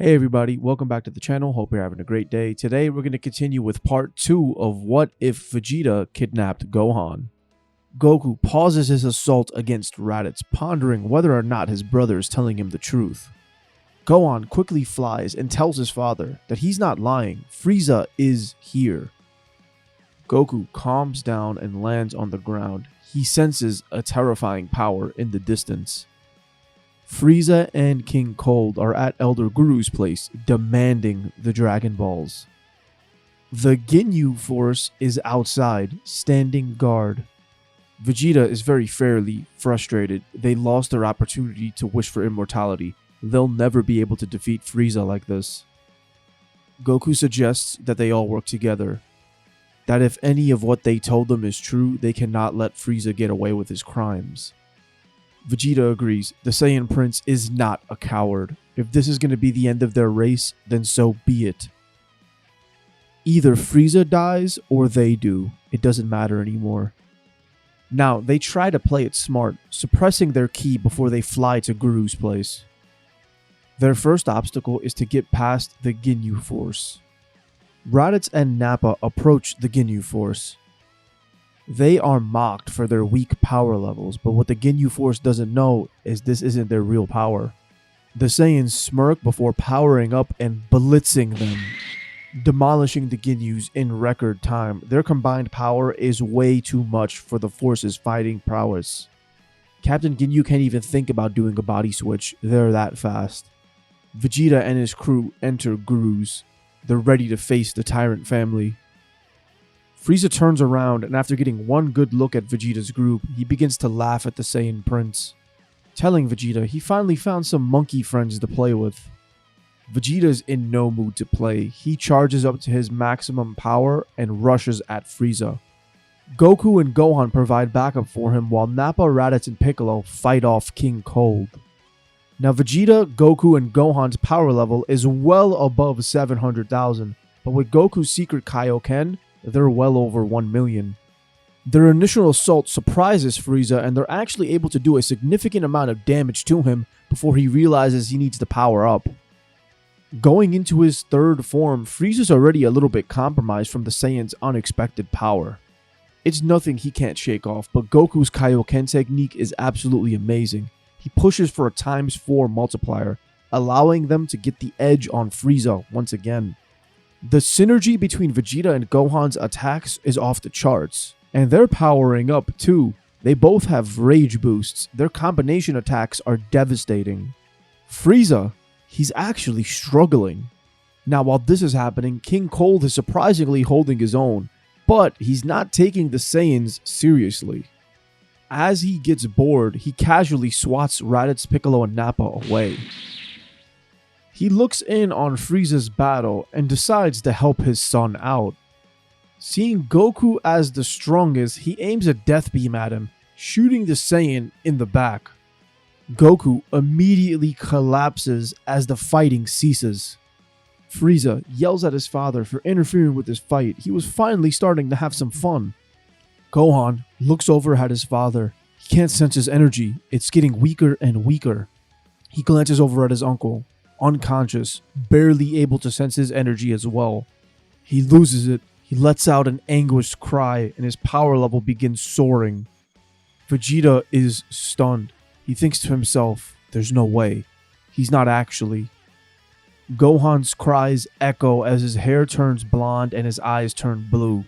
Hey everybody, welcome back to the channel. Hope you're having a great day. Today we're going to continue with part 2 of What If Vegeta Kidnapped Gohan. Goku pauses his assault against Raditz, pondering whether or not his brother is telling him the truth. Gohan quickly flies and tells his father that he's not lying, Frieza is here. Goku calms down and lands on the ground. He senses a terrifying power in the distance. Frieza and King Cold are at Elder Guru's place, demanding the Dragon Balls. The Ginyu force is outside, standing guard. Vegeta is very fairly frustrated. They lost their opportunity to wish for immortality. They'll never be able to defeat Frieza like this. Goku suggests that they all work together. That if any of what they told them is true, they cannot let Frieza get away with his crimes. Vegeta agrees. The Saiyan Prince is not a coward. If this is going to be the end of their race, then so be it. Either Frieza dies or they do. It doesn't matter anymore. Now, they try to play it smart, suppressing their ki before they fly to Guru's place. Their first obstacle is to get past the Ginyu force. Raditz and Nappa approach the Ginyu force. They are mocked for their weak power levels, but what the Ginyu force doesn't know is this isn't their real power. The Saiyans smirk before powering up and blitzing them, demolishing the Ginyus in record time. Their combined power is way too much for the force's fighting prowess. Captain Ginyu can't even think about doing a body switch, they're that fast. Vegeta and his crew enter Guru's. They're ready to face the Tyrant family. Frieza turns around, and after getting one good look at Vegeta's group, he begins to laugh at the Saiyan Prince, telling Vegeta he finally found some monkey friends to play with. Vegeta's in no mood to play. He charges up to his maximum power and rushes at Frieza. Goku and Gohan provide backup for him while Nappa, Raditz, and Piccolo fight off King Cold. Now Vegeta, Goku, and Gohan's power level is well above 700,000, but with Goku's secret Kaioken, they're well over 1 million. Their initial assault surprises Frieza, and they're actually able to do a significant amount of damage to him before he realizes he needs to power up. Going into his third form, Frieza's already a little bit compromised from the Saiyans' unexpected power. It's nothing he can't shake off, but Goku's Kaioken technique is absolutely amazing. He pushes for a ×4 multiplier, allowing them to get the edge on Frieza once again. The synergy between Vegeta and Gohan's attacks is off the charts, and they're powering up too. They both have rage boosts. Their combination attacks are devastating. Frieza, he's actually struggling. Now while this is happening, King Cold is surprisingly holding his own, but he's not taking the Saiyans seriously. As he gets bored, he casually swats Raditz, Piccolo, and Nappa away. He looks in on Frieza's battle and decides to help his son out. Seeing Goku as the strongest, he aims a death beam at him, shooting the Saiyan in the back. Goku immediately collapses as the fighting ceases. Frieza yells at his father for interfering with his fight. He was finally starting to have some fun. Gohan looks over at his father. He can't sense his energy. It's getting weaker and weaker. He glances over at his uncle. Unconscious, barely able to sense his energy as well. He loses it. He lets out an anguished cry and his power level begins soaring. Vegeta is stunned. He thinks to himself, there's no way. He's not actually. Gohan's cries echo as his hair turns blonde and his eyes turn blue.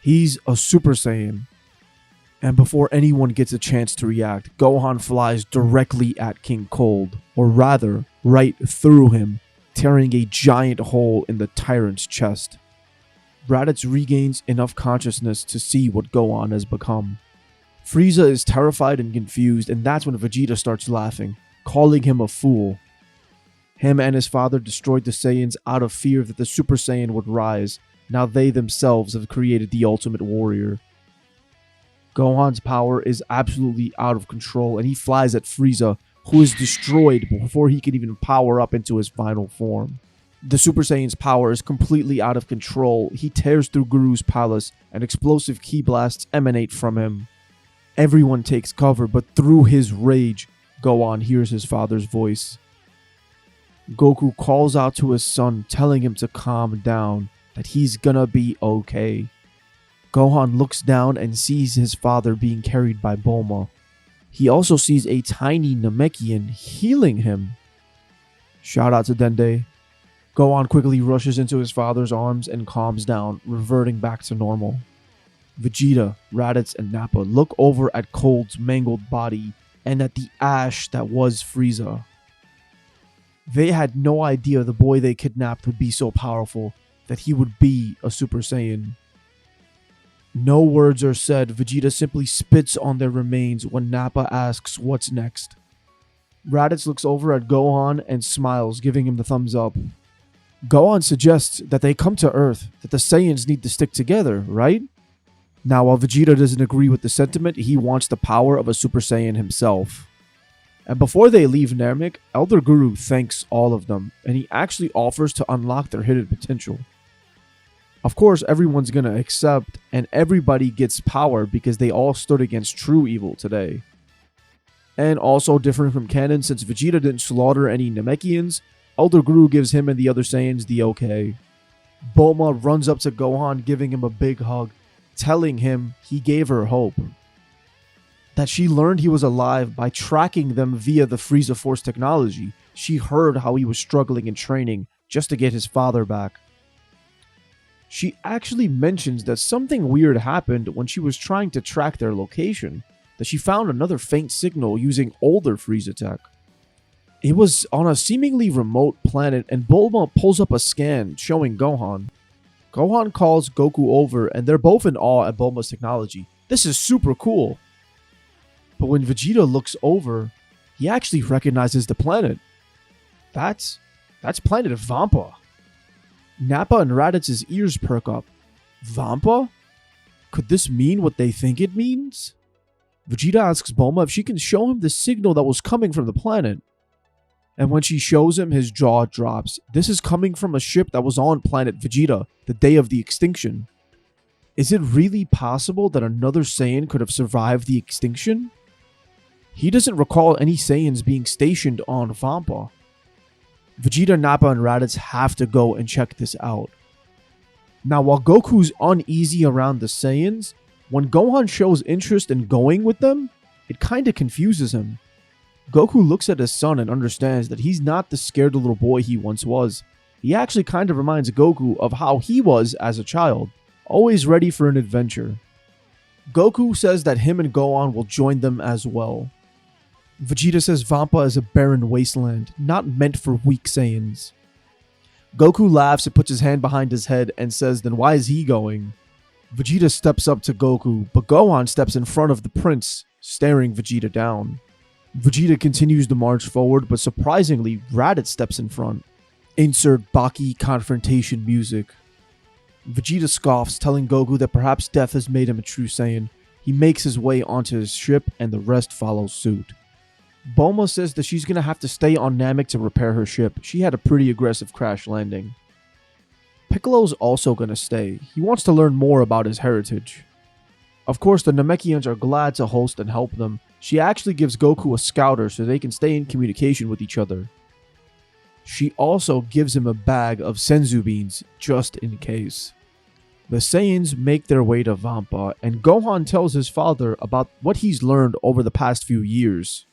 He's a Super Saiyan. And before anyone gets a chance to react, Gohan flies directly at King Cold, or rather, right through him, tearing a giant hole in the Tyrant's chest. Raditz regains enough consciousness to see what Gohan has become. Frieza is terrified and confused, and that's when Vegeta starts laughing, calling him a fool. Him and his father destroyed the Saiyans out of fear that the Super Saiyan would rise. Now they themselves have created the ultimate warrior. Gohan's power is absolutely out of control, and he flies at Frieza, who is destroyed before he can even power up into his final form. The Super Saiyan's power is completely out of control. He tears through Guru's palace, and explosive ki blasts emanate from him. Everyone takes cover, but through his rage, Gohan hears his father's voice. Goku calls out to his son, telling him to calm down, that he's gonna be okay. Gohan looks down and sees his father being carried by Bulma. He also sees a tiny Namekian healing him. Shout out to Dende. Gohan quickly rushes into his father's arms and calms down, reverting back to normal. Vegeta, Raditz, and Nappa look over at Cold's mangled body and at the ash that was Frieza. They had no idea the boy they kidnapped would be so powerful that he would be a Super Saiyan. No words are said. Vegeta simply spits on their remains when Nappa asks what's next. Raditz looks over at Gohan and smiles, giving him the thumbs up. Gohan suggests that they come to Earth, that the Saiyans need to stick together, right? Now, while Vegeta doesn't agree with the sentiment, he wants the power of a Super Saiyan himself. And before they leave Namek, Elder Guru thanks all of them, and he actually offers to unlock their hidden potential. Of course, everyone's gonna accept, and everybody gets power because they all stood against true evil today. And also different from canon, since Vegeta didn't slaughter any Namekians, Elder Guru gives him and the other Saiyans the okay. Bulma runs up to Gohan, giving him a big hug, telling him he gave her hope. That she learned he was alive by tracking them via the Frieza Force technology. She heard how he was struggling in training just to get his father back. She actually mentions that something weird happened when she was trying to track their location, that she found another faint signal using older Frieza tech. It was on a seemingly remote planet, and Bulma pulls up a scan showing Gohan. Gohan calls Goku over, and they're both in awe at Bulma's technology. This is super cool. But when Vegeta looks over, he actually recognizes the planet. That's planet Vampa. Nappa and Raditz's ears perk up. Vampa? Could this mean what they think it means? Vegeta asks Bulma if she can show him the signal that was coming from the planet. And when she shows him, his jaw drops. This is coming from a ship that was on planet Vegeta the day of the extinction. Is it really possible that another Saiyan could have survived the extinction? He doesn't recall any Saiyans being stationed on Vampa. Vegeta, Nappa, and Raditz have to go and check this out. Now, while Goku's uneasy around the Saiyans, when Gohan shows interest in going with them, it kinda confuses him. Goku looks at his son and understands that he's not the scared little boy he once was. He actually kind of reminds Goku of how he was as a child, always ready for an adventure. Goku says that him and Gohan will join them as well. Vegeta says Vampa is a barren wasteland, not meant for weak Saiyans. Goku laughs and puts his hand behind his head and says, then why is he going? Vegeta steps up to Goku, but Gohan steps in front of the prince, staring Vegeta down. Vegeta continues to march forward, but surprisingly, Raditz steps in front. Insert Baki confrontation music. Vegeta scoffs, telling Goku that perhaps death has made him a true Saiyan. He makes his way onto his ship, and the rest follow suit. Bulma says that she's going to have to stay on Namek to repair her ship. She had a pretty aggressive crash landing. Piccolo's also going to stay. He wants to learn more about his heritage. Of course, the Namekians are glad to host and help them. She actually gives Goku a scouter so they can stay in communication with each other. She also gives him a bag of senzu beans, just in case. The Saiyans make their way to Vampa, and Gohan tells his father about what he's learned over the past few years.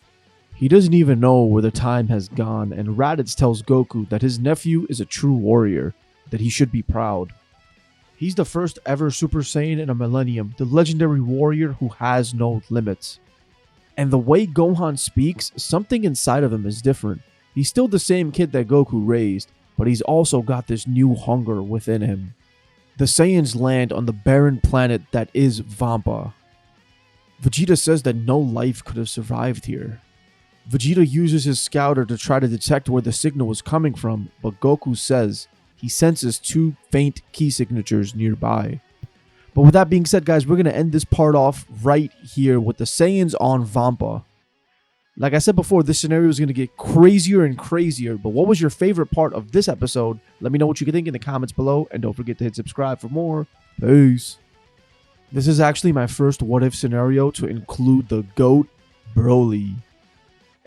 He doesn't even know where the time has gone, and Raditz tells Goku that his nephew is a true warrior, that he should be proud. He's the first ever Super Saiyan in a millennium, the legendary warrior who has no limits. And the way Gohan speaks, something inside of him is different. He's still the same kid that Goku raised, but he's also got this new hunger within him. The Saiyans land on the barren planet that is Vampa. Vegeta says that no life could have survived here. Vegeta uses his scouter to try to detect where the signal was coming from, but Goku says he senses two faint key signatures nearby. But with that being said, guys, we're going to end this part off right here with the Saiyans on Vampa. Like I said before, this scenario is going to get crazier and crazier, but what was your favorite part of this episode? Let me know what you think in the comments below, and don't forget to hit subscribe for more. Peace. This is actually my first what if scenario to include the GOAT, Broly.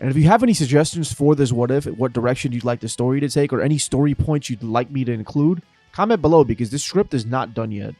And if you have any suggestions for this what if, what direction you'd like the story to take, or any story points you'd like me to include, comment below because this script is not done yet.